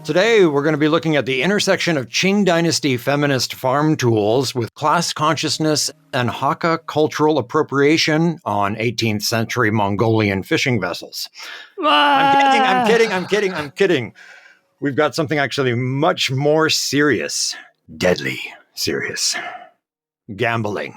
Today, we're going to be looking at the intersection of Qing Dynasty feminist farm tools with class consciousness and Hakka cultural appropriation on 18th century Mongolian fishing vessels. I'm kidding. We've got something actually much more serious, deadly serious. Gambling.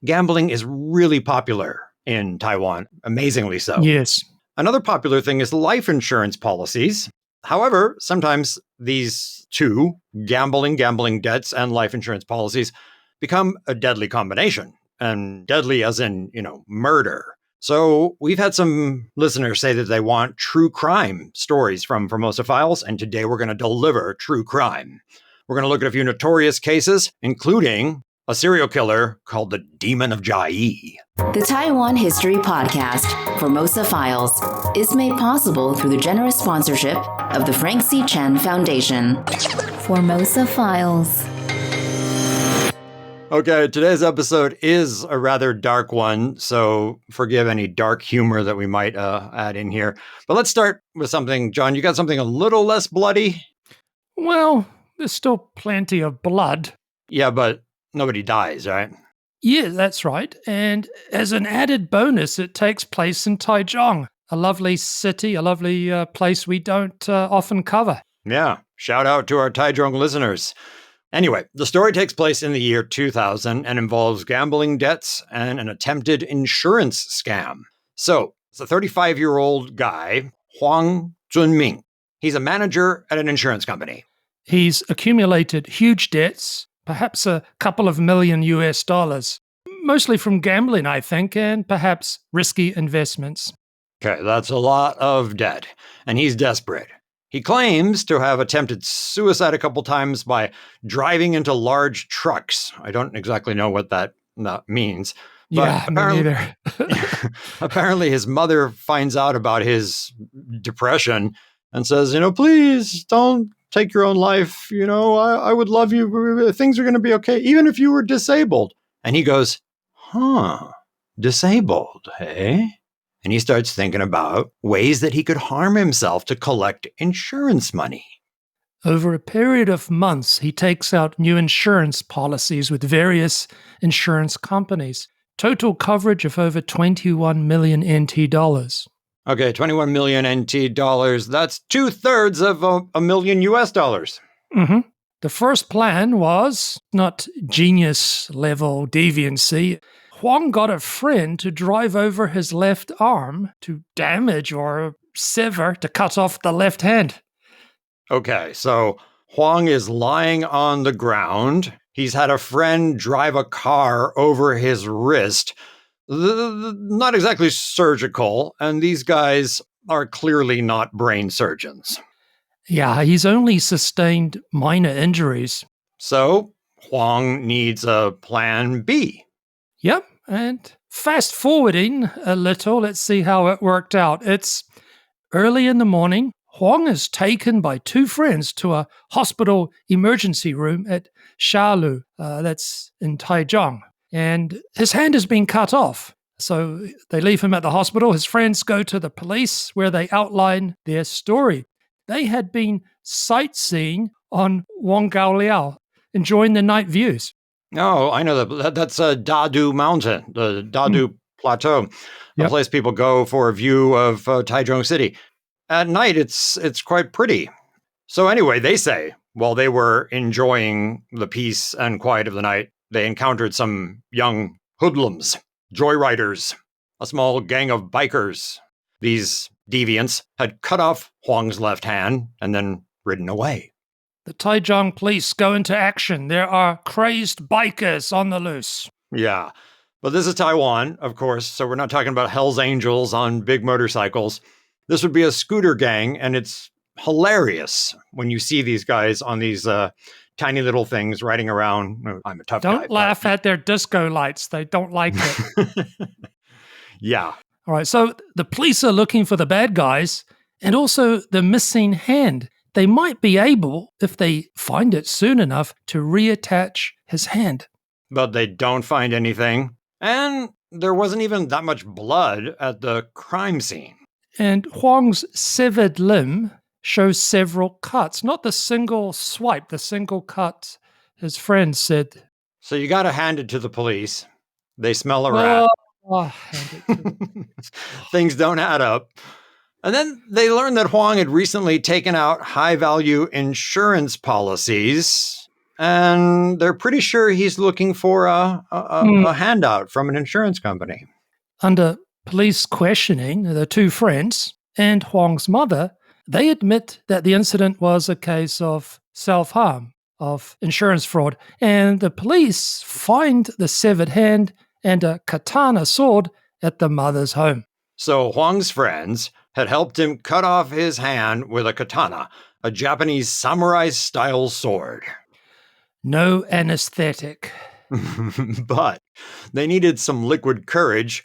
Gambling is really popular in Taiwan, amazingly so. Yes. Another popular thing is life insurance policies. However, sometimes these two, gambling debts, and life insurance policies, become a deadly combination. And deadly as in, murder. So we've had some listeners say that they want true crime stories from Formosa Files, and today we're going to deliver true crime. We're going to look at a few notorious cases, including a serial killer called the Demon of Chiayi. The Taiwan History Podcast, Formosa Files, is made possible through the generous sponsorship of the Frank C. Chen Foundation. Formosa Files. Okay, today's episode is a rather dark one, so forgive any dark humor that we might add in here. But let's start with something, John, you got something a little less bloody? Well, there's still plenty of blood. Yeah, but nobody dies, right? Yeah, that's right. And as an added bonus, it takes place in Taichung, a lovely city, a lovely place we don't often cover. Yeah, shout out to our Taichung listeners. Anyway, the story takes place in the year 2000 and involves gambling debts and an attempted insurance scam. So, it's a 35-year-old guy, Huang Zunming. He's a manager at an insurance company. He's accumulated huge debts, perhaps a couple of million US, mostly from gambling, I think, and perhaps risky investments. Okay, that's a lot of debt, and he's desperate. He claims to have attempted suicide a couple times by driving into large trucks. I don't exactly know what that means. But me neither. apparently his mother finds out about his depression and says, please don't take your own life. I would love you. Things are going to be okay, even if you were disabled. And he goes, disabled, eh? And he starts thinking about ways that he could harm himself to collect insurance money. Over a period of months, he takes out new insurance policies with various insurance companies. Total coverage of over 21 million NT dollars. Okay, 21 million NT dollars. That's 2/3 of a million US dollars. Mm-hmm. The first plan was not genius-level deviancy. Huang got a friend to drive over his left arm to damage or sever, to cut off the left hand. Okay, so Huang is lying on the ground. He's had a friend drive a car over his wrist. Not exactly surgical, and these guys are clearly not brain surgeons. Yeah, he's only sustained minor injuries. So, Huang needs a plan B. Yep, and fast forwarding a little, let's see how it worked out. It's early in the morning. Huang is taken by two friends to a hospital emergency room at Shalu, that's in Taichung. And his hand has been cut off. So they leave him at the hospital. His friends go to the police where they outline their story. They had been sightseeing on Wangao Liao, enjoying the night views. Oh, I know that's Dadu Mountain, the Dadu Plateau, a place people go for a view of Taichung City. At night, it's quite pretty. So anyway, they say, while they were enjoying the peace and quiet of the night, they encountered some young hoodlums, joyriders, a small gang of bikers. These deviants had cut off Huang's left hand and then ridden away. The Taichung police go into action. There are crazed bikers on the loose. Yeah, but this is Taiwan, of course, so we're not talking about Hell's Angels on big motorcycles. This would be a scooter gang, and it's hilarious when you see these guys on these tiny little things riding around. I'm a tough guy. Don't laugh at their disco lights. They don't like it. Yeah. All right, so the police are looking for the bad guys and also the missing hand. They might be able, if they find it soon enough, to reattach his hand. But they don't find anything. And there wasn't even that much blood at the crime scene. And Huang's severed limb shows several cuts, not the single swipe, the single cut, his friend said. So you got to hand it to the police. They smell a rat. Hand it to them. Things don't add up. And then they learned that Huang had recently taken out high-value insurance policies, and they're pretty sure he's looking for a handout from an insurance company. Under police questioning, the two friends and Huang's mother, they admit that the incident was a case of self-harm, of insurance fraud, and the police find the severed hand and a katana sword at the mother's home. So Huang's friends had helped him cut off his hand with a katana, a Japanese samurai-style sword. No anesthetic. But they needed some liquid courage,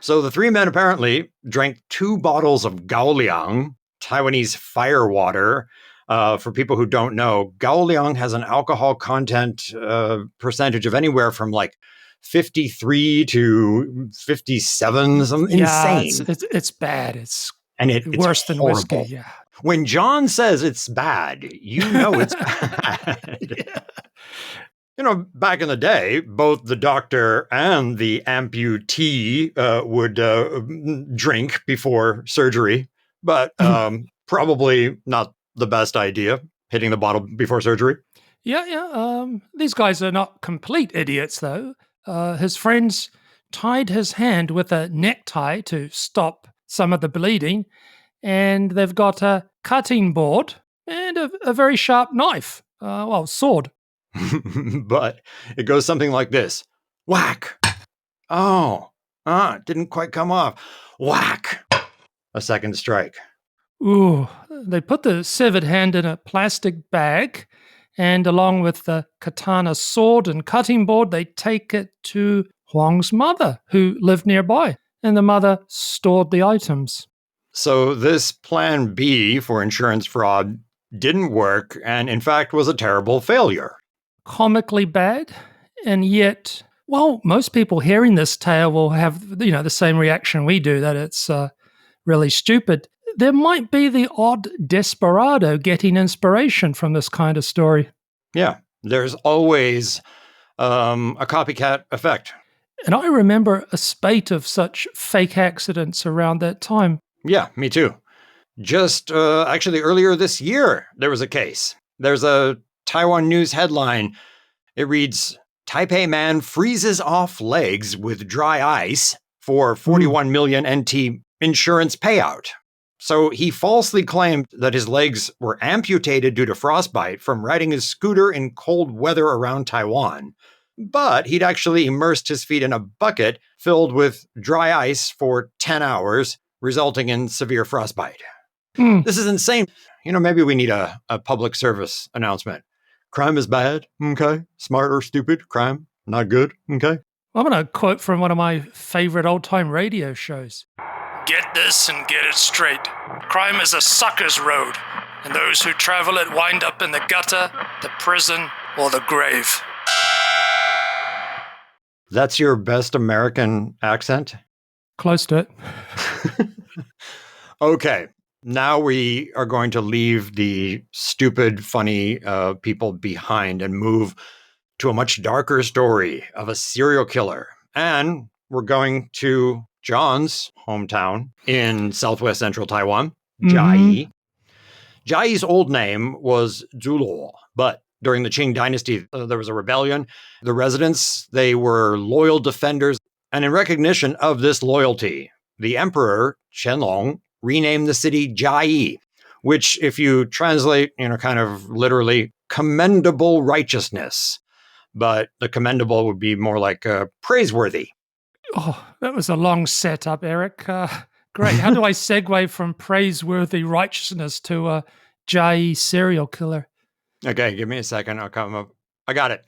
so the three men apparently drank 2 bottles of gaoliang, Taiwanese fire water. For people who don't know, gaoliang has an alcohol content percentage of anywhere from like 53 to 57, something insane. It's bad. It's worse than horrible. whiskey. Yeah. When John says it's bad, you know it's bad. Yeah. You know, back in the day, both the doctor and the amputee would drink before surgery, but probably not the best idea, hitting the bottle before surgery. Yeah. These guys are not complete idiots, though. His friends tied his hand with a necktie to stop some of the bleeding, and they've got a cutting board and a very sharp knife, sword. But it goes something like this. Whack! Oh, it didn't quite come off. Whack! A second strike. Ooh, they put the severed hand in a plastic bag, and along with the katana sword and cutting board, they take it to Huang's mother, who lived nearby, and the mother stored the items. So this plan B for insurance fraud didn't work, and in fact was a terrible failure. Comically bad, and yet, most people hearing this tale will have, the same reaction we do, that it's really stupid. There might be the odd desperado getting inspiration from this kind of story. Yeah, there's always a copycat effect. And I remember a spate of such fake accidents around that time. Yeah, me too. Just actually earlier this year, there was a case. There's a Taiwan news headline. It reads, Taipei man freezes off legs with dry ice for 41 million NT insurance payout. So he falsely claimed that his legs were amputated due to frostbite from riding his scooter in cold weather around Taiwan. But he'd actually immersed his feet in a bucket filled with dry ice for 10 hours, resulting in severe frostbite. This is insane. Maybe we need a public service announcement. Crime is bad, okay? Smart or stupid, crime, not good, okay? I'm going to quote from one of my favorite old-time radio shows. Get this and get it straight. Crime is a sucker's road, and those who travel it wind up in the gutter, the prison, or the grave. That's your best American accent? Close to it. Okay. Now we are going to leave the stupid, funny people behind and move to a much darker story of a serial killer. And we're going to John's hometown in southwest central Taiwan, Chiayi. Chiayi's old name was Zhulo, but during the Qing dynasty, there was a rebellion. The residents, they were loyal defenders. And in recognition of this loyalty, the emperor, Qianlong, renamed the city Chiayi, which, if you translate, kind of literally, commendable righteousness. But the commendable would be more like praiseworthy. Oh, that was a long setup, Eric. Great. How do I segue from praiseworthy righteousness to a Chiayi serial killer? Okay, give me a second. I'll come up. I got it.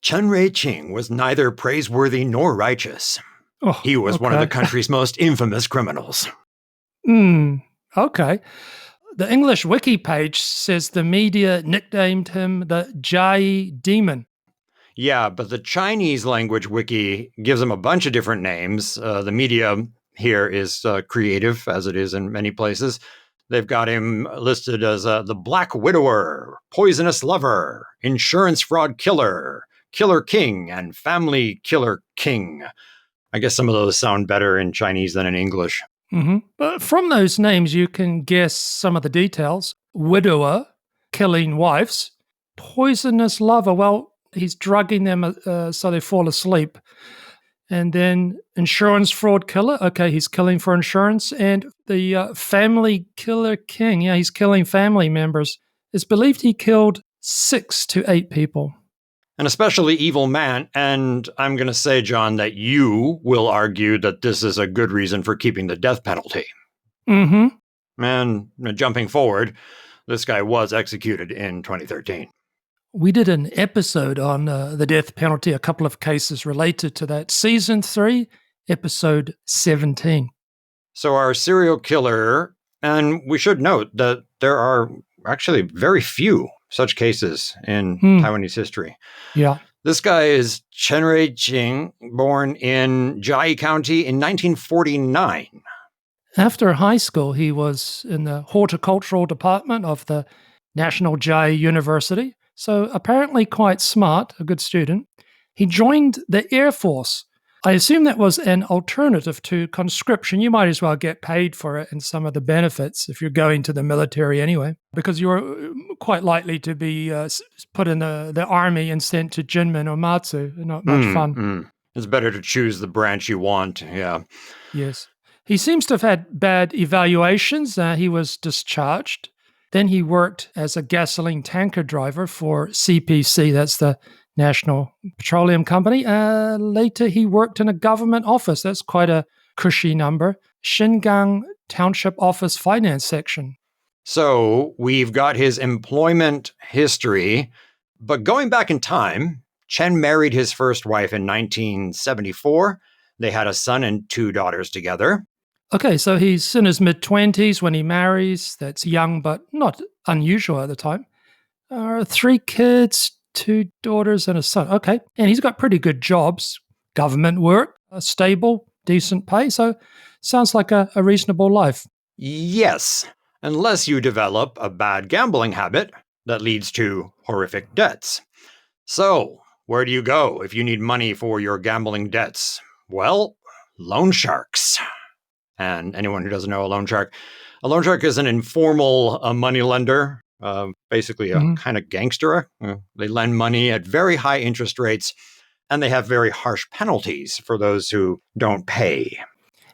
Chen Jui-chin was neither praiseworthy nor righteous. Oh, he was one of the country's most infamous criminals. Okay. The English wiki page says the media nicknamed him the Chiayi Demon. Yeah, but the Chinese language wiki gives him a bunch of different names. The media here is creative, as it is in many places. They've got him listed as the Black Widower, Poisonous Lover, Insurance Fraud Killer, Killer King, and Family Killer King. I guess some of those sound better in Chinese than in English. Mm-hmm. But from those names, you can guess some of the details. Widower, killing wives. Poisonous lover, well, he's drugging them so they fall asleep. And then insurance fraud killer, okay, he's killing for insurance. And the family killer king, yeah, he's killing family members. It's believed he killed 6 to 8 people. An especially evil man, and I'm going to say, John, that you will argue that this is a good reason for keeping the death penalty. Mm-hmm. And jumping forward, this guy was executed in 2013. We did an episode on the death penalty, a couple of cases related to that. Season 3, episode 17. So our serial killer, and we should note that there are actually very few such cases in Taiwanese history. Yeah. This guy is Chen Jui-chin, born in Chiayi County in 1949. After high school, he was in the horticultural department of the National Chiayi University. So apparently quite smart, a good student. He joined the Air Force. I assume that was an alternative to conscription. You might as well get paid for it and some of the benefits if you're going to the military anyway, because you're quite likely to be put in the army and sent to Jinmen or Matsu. Not much fun. It's better to choose the branch you want, yeah. Yes. He seems to have had bad evaluations. He was discharged. Then he worked as a gasoline tanker driver for CPC, that's the National Petroleum Company. Later, he worked in a government office. That's quite a cushy number. Shingang Township Office Finance Section. So we've got his employment history. But going back in time, Chen married his first wife in 1974. They had a son and 2 daughters together. Okay, so he's in his mid-20s when he marries. That's young, but not unusual at the time. 3 kids, 2 daughters and a son. Okay. And he's got pretty good jobs, government work, stable, decent pay. So sounds like a reasonable life. Yes, unless you develop a bad gambling habit that leads to horrific debts. So where do you go if you need money for your gambling debts? Well, loan sharks. And anyone who doesn't know a loan shark is an informal money lender. Basically a kind of gangster. They lend money at very high interest rates, and they have very harsh penalties for those who don't pay.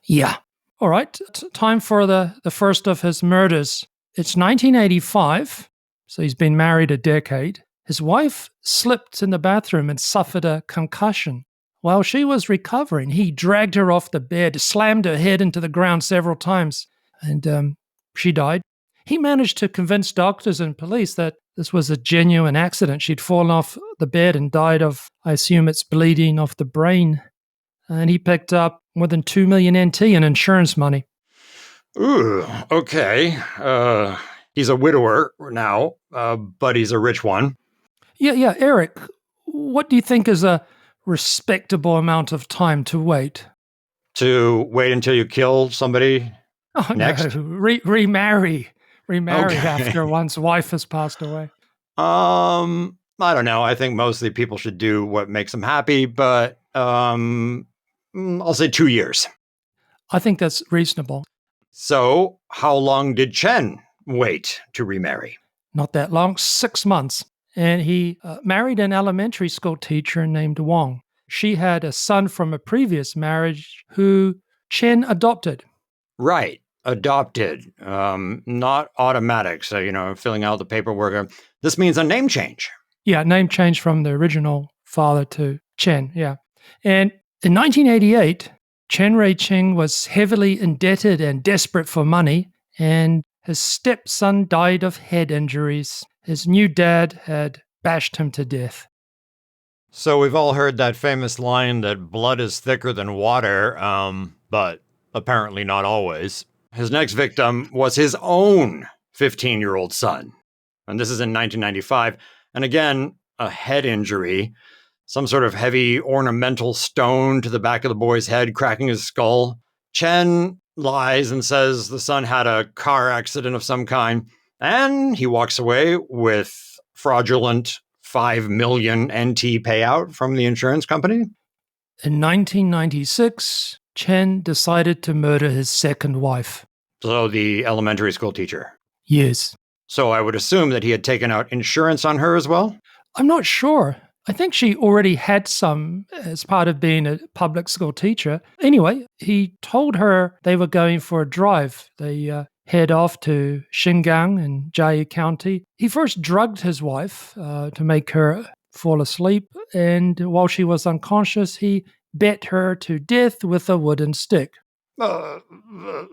Yeah. All right. Time for the first of his murders. It's 1985, so he's been married a decade. His wife slipped in the bathroom and suffered a concussion. While she was recovering, he dragged her off the bed, slammed her head into the ground several times, and she died. He managed to convince doctors and police that this was a genuine accident. She'd fallen off the bed and died of, I assume it's bleeding off the brain. And he picked up more than 2 million NT in insurance money. Ooh, okay. He's a widower now, but he's a rich one. Yeah, Eric, what do you think is a respectable amount of time to wait? To wait until you kill somebody next? No, remarry Okay. after one's wife has passed away. I don't know. I think mostly people should do what makes them happy, but I'll say 2 years. I think that's reasonable. So how long did Chen wait to remarry? Not that long, 6 months. And he married an elementary school teacher named Wang. She had a son from a previous marriage who Chen adopted. Right. Adopted, not automatic. So, filling out the paperwork. This means a name change. Yeah, name change from the original father to Chen, yeah. And in 1988, Chen Jui-chin was heavily indebted and desperate for money, and his stepson died of head injuries. His new dad had bashed him to death. So we've all heard that famous line that blood is thicker than water, but apparently not always. His next victim was his own 15-year-old son. And this is in 1995. And again, a head injury, some sort of heavy ornamental stone to the back of the boy's head, cracking his skull. Chen lies and says the son had a car accident of some kind, and he walks away with fraudulent 5 million NT payout from the insurance company. In 1996, Chen decided to murder his second wife. So the elementary school teacher. Yes. So I would assume that he had taken out insurance on her as well? I'm not sure. I think she already had some as part of being a public school teacher. Anyway, he told her they were going for a drive. They head off to Xinjiang in Chiayi County. He first drugged his wife to make her fall asleep, and while she was unconscious, he beat her to death with a wooden stick.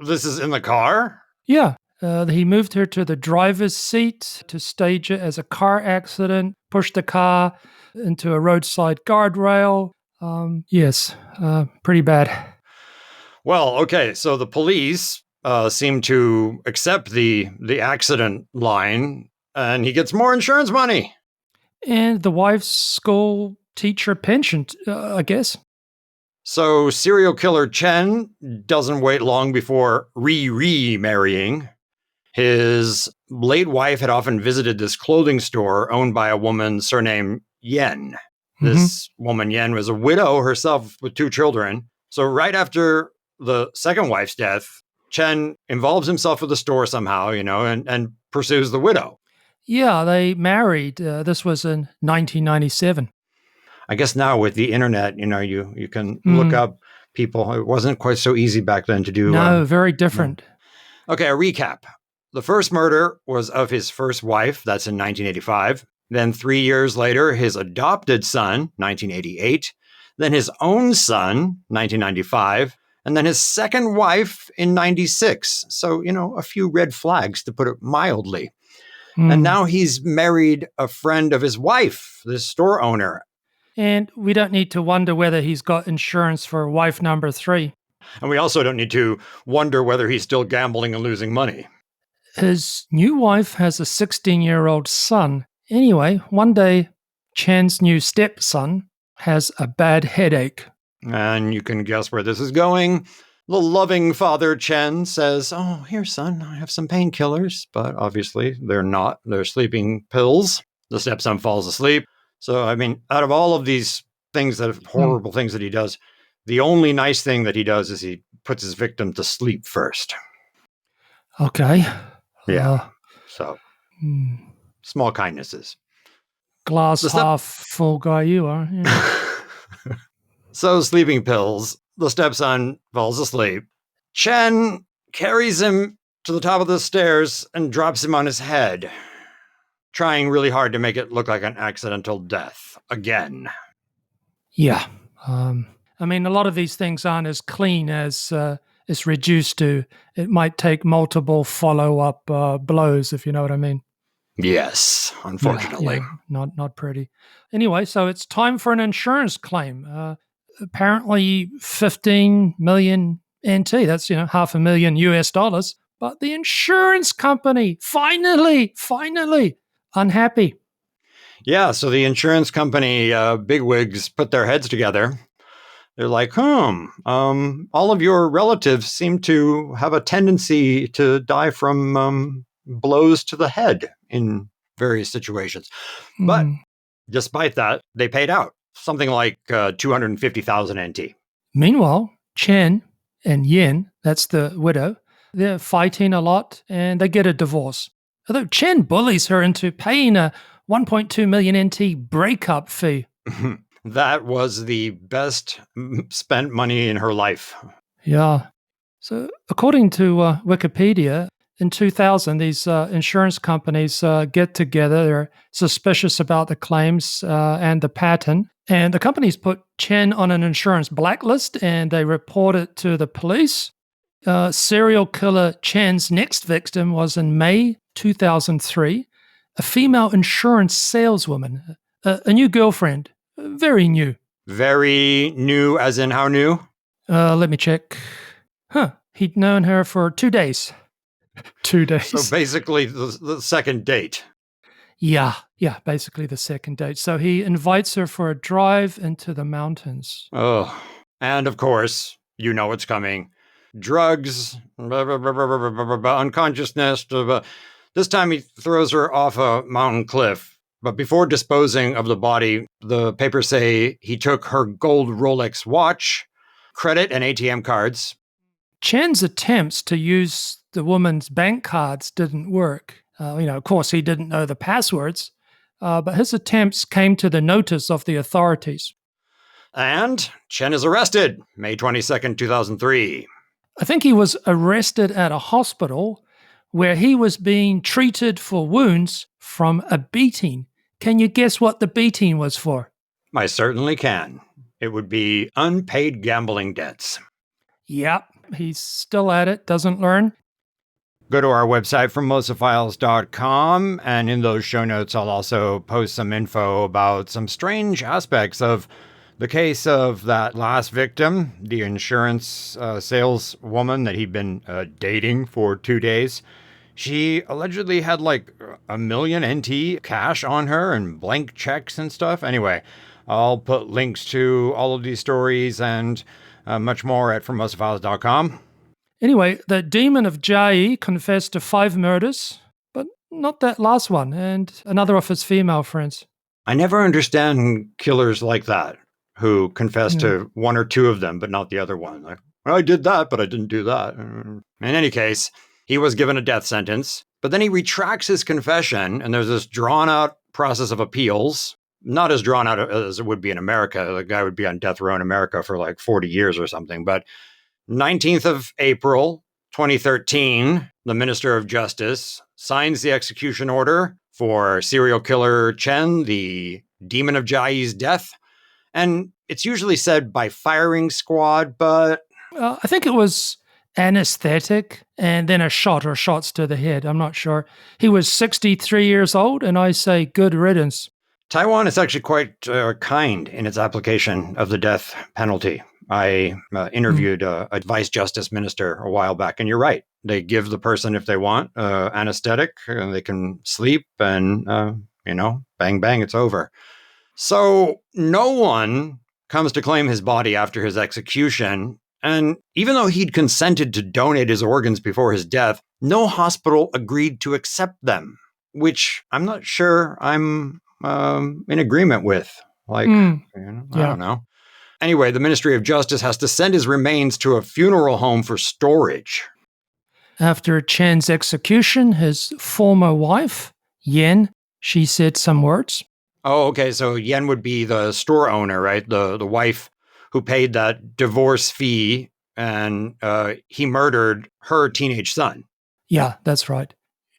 This is in the car? Yeah. He moved her to the driver's seat to stage it as a car accident, pushed the car into a roadside guardrail. Yes, pretty bad. Well, okay, so the police seem to accept the accident line, and he gets more insurance money. And the wife's school teacher pension, I guess. So serial killer Chen doesn't wait long before remarrying. His late wife had often visited this clothing store owned by a woman surnamed Yen. This woman, Yen, was a widow herself with 2 children. So right after the second wife's death, Chen involves himself with the store somehow, and pursues the widow. Yeah, they married. This was in 1997. I guess now with the internet, you can look up people. It wasn't quite so easy back then to do. No, very different. Okay, a recap. The first murder was of his first wife. That's in 1985. Then 3 years later, his adopted son, 1988. Then his own son, 1995. And then his second wife in 96. So, a few red flags, to put it mildly. And now he's married a friend of his wife, this store owner. And we don't need to wonder whether he's got insurance for wife number 3. And we also don't need to wonder whether he's still gambling and losing money. His new wife has a 16-year-old son. Anyway, one day, Chen's new stepson has a bad headache. And you can guess where this is going. The loving father Chen says, "Oh, here, son, I have some painkillers." But obviously, they're not. They're sleeping pills. The stepson falls asleep. So, out of all of these things, horrible things that he does, the only nice thing that he does is he puts his victim to sleep first. Okay. Yeah. Small kindnesses. Glass half full guy you are. Yeah. So, sleeping pills. The stepson falls asleep. Chen carries him to the top of the stairs and drops him on his head, trying really hard to make it look like an accidental death again. Yeah. A lot of these things aren't as clean as it's reduced to. It might take multiple follow-up blows, if you know what I mean. Yes, unfortunately. Yeah, not pretty. Anyway, so it's time for an insurance claim. Apparently 15 million NT. That's, $500,000 US. But the insurance company, finally, unhappy. Yeah, so the insurance company bigwigs put their heads together. They're like, all of your relatives seem to have a tendency to die from blows to the head in various situations. But despite that, they paid out something like 250,000 NT. Meanwhile, Chen and Yen, that's the widow, they're fighting a lot and they get a divorce. Although Chen bullies her into paying a 1.2 million NT breakup fee. That was the best spent money in her life. Yeah. So according to Wikipedia, in 2000, these insurance companies get together. They're suspicious about the claims and the pattern. And the companies put Chen on an insurance blacklist and they report it to the police. Serial killer Chen's next victim was in May 2003, a female insurance saleswoman, a new girlfriend, very new. Very new, as in how new? Let me check. He'd known her for 2 days. 2 days. So basically the second date. Yeah, basically the second date. So he invites her for a drive into the mountains. Oh, and of course, you know what's coming. drugs, unconsciousness. This time he throws her off a mountain cliff. But before disposing of the body, the papers say he took her gold Rolex watch, credit and ATM cards. Chen's attempts to use the woman's bank cards didn't work. Of course, he didn't know the passwords, but his attempts came to the notice of the authorities. And Chen is arrested May 22nd, 2003. I think he was arrested at a hospital where he was being treated for wounds from a beating. Can you guess what the beating was for? I certainly can. It would be unpaid gambling debts. Yep, he's still at it, doesn't learn. Go to our website, FORMOSAFILES.com, and in those show notes, I'll also post some info about some strange aspects of the case of that last victim, the insurance saleswoman that he'd been dating for 2 days. She allegedly had like $1 million NT cash on her and blank checks and stuff. Anyway, I'll put links to all of these stories and much more at FORMOSAFILES.com. Anyway, the demon of Chiayi confessed to 5 murders, but not that last one, and another of his female friends. I never understand killers like that who confess to 1 or 2 of them, but not the other one. Like, well, I did that, but I didn't do that. In any case, he was given a death sentence, but then he retracts his confession, and there's this drawn-out process of appeals. Not as drawn out as it would be in America. The guy would be on death row in America for like 40 years or something, but 19th of April, 2013, the Minister of Justice signs the execution order for serial killer Chen, the demon of Chiayi's death. And it's usually said by firing squad, but I think it was anesthetic and then a shot or shots to the head. I'm not sure. He was 63 years old, and I say good riddance. Taiwan is actually quite kind in its application of the death penalty. I interviewed a vice justice minister a while back, and you're right. They give the person, if they want, anesthetic, and they can sleep, and, bang, bang, it's over. So no one comes to claim his body after his execution. And even though he'd consented to donate his organs before his death, no hospital agreed to accept them, which I'm not sure I'm in agreement with. I don't know. Anyway, the Ministry of Justice has to send his remains to a funeral home for storage. After Chen's execution, his former wife, Yen, she said some words. Oh, okay. So Yen would be the store owner, right? The wife who paid that divorce fee, and he murdered her teenage son. Yeah, that's right.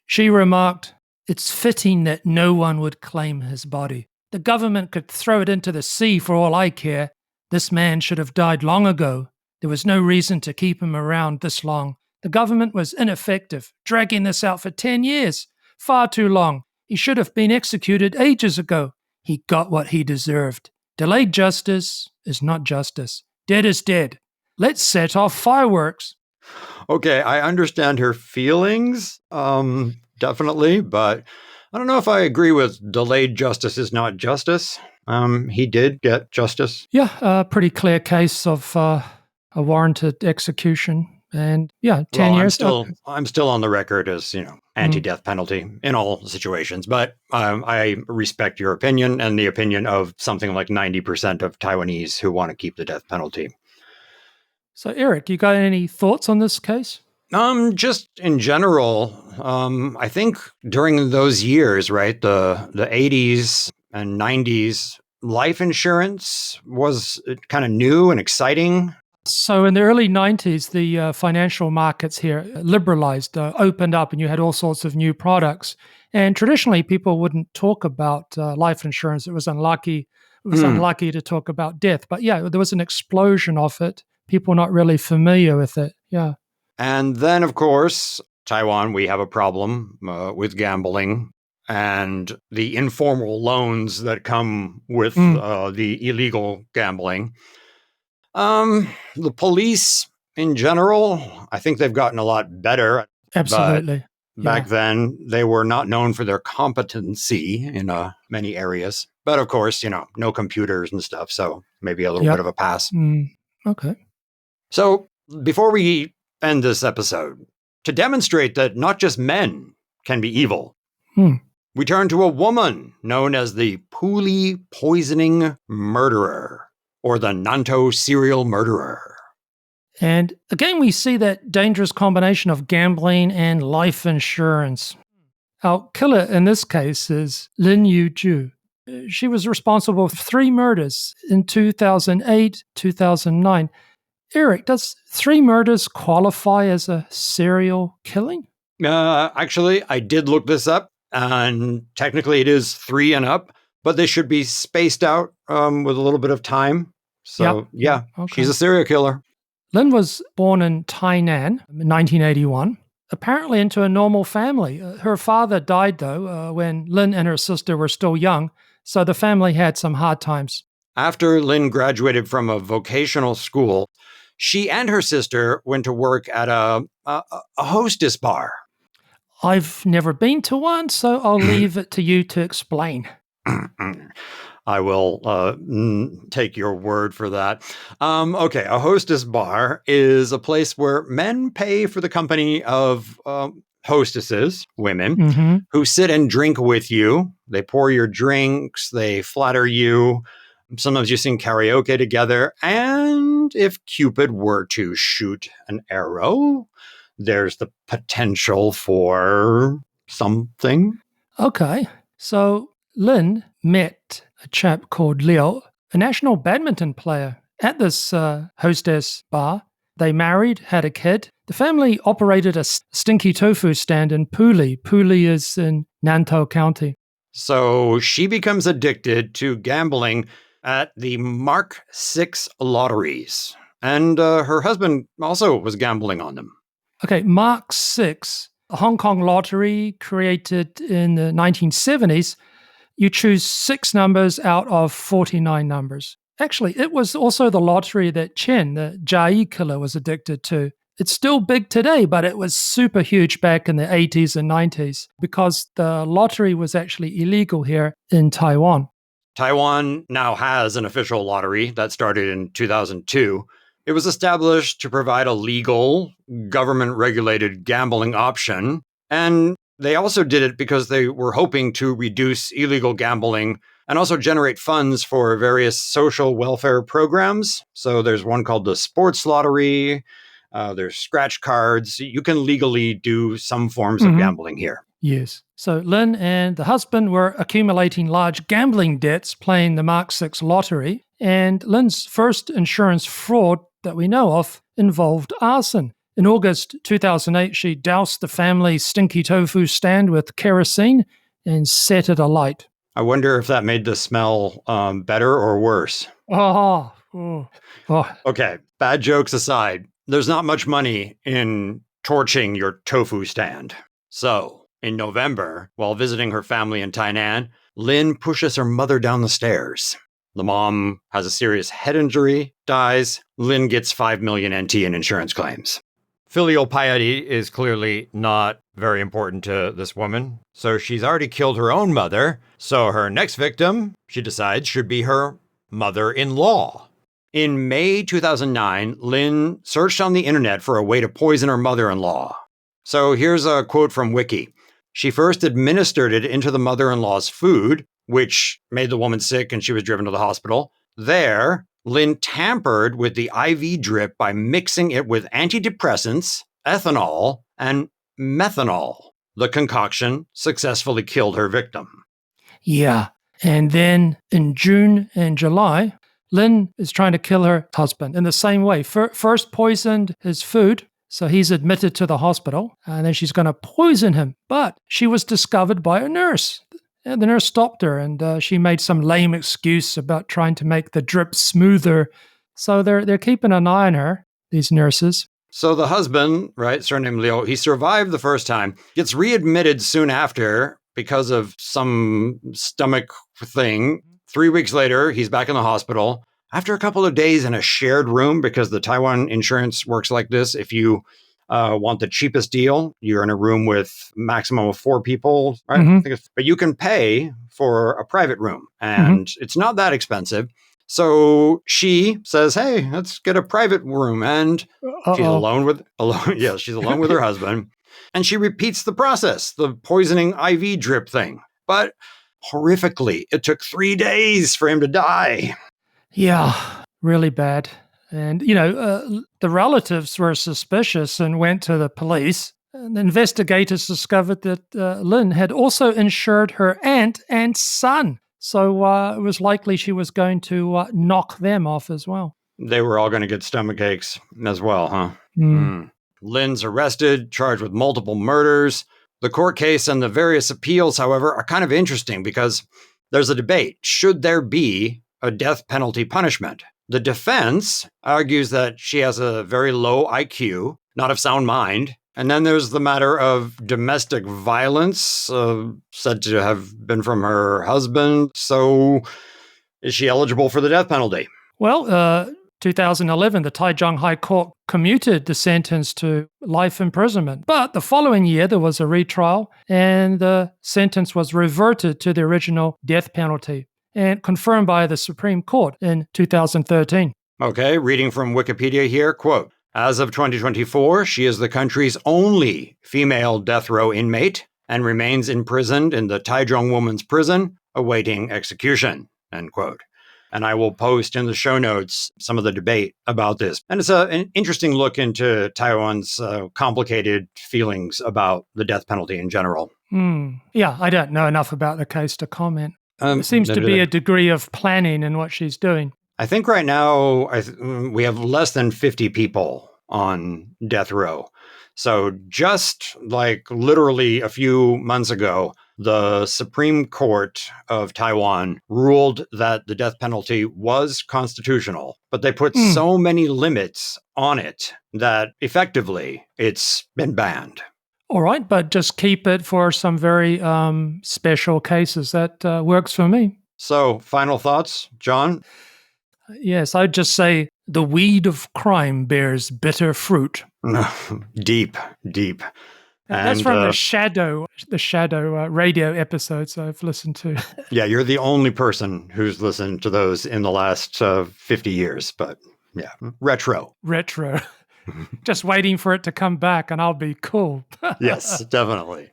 She remarked, "It's fitting that no one would claim his body. The government could throw it into the sea for all I care. This man should have died long ago. There was no reason to keep him around this long. The government was ineffective, dragging this out for 10 years. Far too long. He should have been executed ages ago. He got what he deserved. Delayed justice is not justice. Dead is dead. Let's set off fireworks." Okay, I understand her feelings, definitely, but I don't know if I agree with delayed justice is not justice. He did get justice. Yeah, a pretty clear case of a warranted execution. And 10 years. I'm still on the record as, anti-death penalty in all situations. But I respect your opinion and the opinion of something like 90% of Taiwanese who want to keep the death penalty. So, Eric, you got any thoughts on this case? Just in general, I think during those years, right, the 80s and 90s, life insurance was kind of new and exciting. So in the early 90s, the financial markets here liberalized, opened up, and you had all sorts of new products. And traditionally, people wouldn't talk about life insurance. It was unlucky. It was unlucky to talk about death. But yeah, there was an explosion of it. People not really familiar with it. Yeah. And then, of course, Taiwan, we have a problem with gambling and the informal loans that come with the illegal gambling. The police in general, I think they've gotten a lot better. Absolutely. Back then, they were not known for their competency in many areas. But of course, no computers and stuff, so maybe a little bit of a pass. Okay. So before we end this episode to demonstrate that not just men can be evil. We turn to a woman known as the Puli poisoning murderer, or the Nanto serial murderer. And again, we see that dangerous combination of gambling and life insurance. Our killer in this case is Lin Yu-ju. She was responsible for 3 murders in 2008, 2009. Eric, does 3 murders qualify as a serial killing? Actually, I did look this up, and technically it is 3 and up, but they should be spaced out with a little bit of time. So, Okay. She's a serial killer. Lin was born in Tainan in 1981, apparently into a normal family. Her father died, though, when Lin and her sister were still young, so the family had some hard times. After Lin graduated from a vocational school, she and her sister went to work at a hostess bar. I've never been to one, so I'll leave it to you to explain. I will take your word for that. Okay, a hostess bar is a place where men pay for the company of hostesses, women, who sit and drink with you. They pour your drinks, they flatter you. Sometimes you sing karaoke together. And if Cupid were to shoot an arrow, there's the potential for something. Okay, so Lin met a chap called Liu, a national badminton player, at this hostess bar. They married, had a kid. The family operated a stinky tofu stand in Puli. Puli is in Nantou County. So she becomes addicted to gambling at the Mark 6 lotteries. And her husband also was gambling on them. Okay, Mark 6, a Hong Kong lottery created in the 1970s. You choose 6 numbers out of 49 numbers. Actually, it was also the lottery that Chen, the Chiayi killer, was addicted to. It's still big today, but it was super huge back in the 80s and 90s because the lottery was actually illegal here in Taiwan. Taiwan now has an official lottery that started in 2002. It was established to provide a legal, government-regulated gambling option, and they also did it because they were hoping to reduce illegal gambling and also generate funds for various social welfare programs. So there's one called the Sports Lottery, there's scratch cards. You can legally do some forms of gambling here. Yes. So Lin and the husband were accumulating large gambling debts playing the Mark 6 lottery, and Lin's first insurance fraud that we know of involved arson. In August 2008, she doused the family's stinky tofu stand with kerosene and set it alight. I wonder if that made the smell better or worse. Okay, bad jokes aside, there's not much money in torching your tofu stand. So, in November, while visiting her family in Tainan, Lin pushes her mother down the stairs. The mom has a serious head injury, dies. Lin gets 5 million NT in insurance claims. Filial piety is clearly not very important to this woman, so she's already killed her own mother, so her next victim, she decides, should be her mother-in-law. In May 2009, Lin searched on the internet for a way to poison her mother-in-law. So here's a quote from Wiki. She first administered it into the mother-in-law's food, which made the woman sick and she was driven to the hospital. There, Lin tampered with the IV drip by mixing it with antidepressants, ethanol, and methanol. The concoction successfully killed her victim. Yeah. And then in June and July, Lin is trying to kill her husband in the same way. First poisoned his food, so he's admitted to the hospital, and then she's going to poison him. But she was discovered by a nurse. And the nurse stopped her, and she made some lame excuse about trying to make the drip smoother. So they're keeping an eye on her, these nurses. So the husband, right, surnamed Liu, he survived the first time, gets readmitted soon after because of some stomach thing. 3 weeks later, he's back in the hospital. After a couple of days in a shared room, because the Taiwan insurance works like this, if you want the cheapest deal, you're in a room with maximum of 4 people, right? But you can pay for a private room, and it's not that expensive. So she says, hey, let's get a private room. And she's alone she's alone with her husband. And she repeats the process, the poisoning IV drip thing. But horrifically, it took 3 days for him to die. Yeah, really bad. And, the relatives were suspicious and went to the police. And the investigators discovered that Lynn had also insured her aunt and son. So it was likely she was going to knock them off as well. They were all going to get stomach aches as well, huh? Mm. Lynn's arrested, charged with multiple murders. The court case and the various appeals, however, are kind of interesting because there's a debate. Should there be a death penalty punishment? The defense argues that she has a very low IQ, not of sound mind. And then there's the matter of domestic violence, said to have been from her husband. So is she eligible for the death penalty? Well, 2011, the Taiwan High Court commuted the sentence to life imprisonment. But the following year, there was a retrial, and the sentence was reverted to the original death penalty and confirmed by the Supreme Court in 2013. Okay, reading from Wikipedia here, quote, as of 2024, she is the country's only female death row inmate and remains imprisoned in the Taichung Women's Prison awaiting execution, end quote. And I will post in the show notes some of the debate about this. And it's an interesting look into Taiwan's complicated feelings about the death penalty in general. Yeah, I don't know enough about the case to comment. There seems to be a degree of planning in what she's doing. I think right now we have less than 50 people on death row. So just like literally a few months ago, the Supreme Court of Taiwan ruled that the death penalty was constitutional, but they put so many limits on it that effectively it's been banned. All right, but just keep it for some very special cases. That works for me. So, final thoughts, John? Yes, I'd just say the weed of crime bears bitter fruit. Deep, deep. That's from the Shadow radio episodes I've listened to. Yeah, you're the only person who's listened to those in the last 50 years. But yeah, retro. Just waiting for it to come back and I'll be cool. Yes, definitely.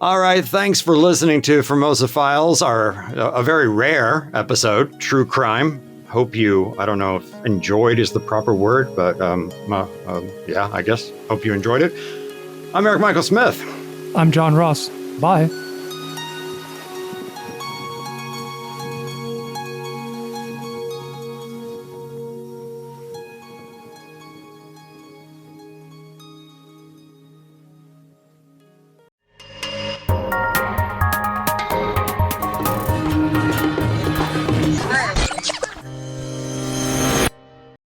All right, thanks for listening to Formosa Files, a very rare episode, true crime. Hope you, I don't know if enjoyed is the proper word, but yeah, I guess. Hope you enjoyed it. I'm Eric Michael Smith. I'm John Ross. Bye.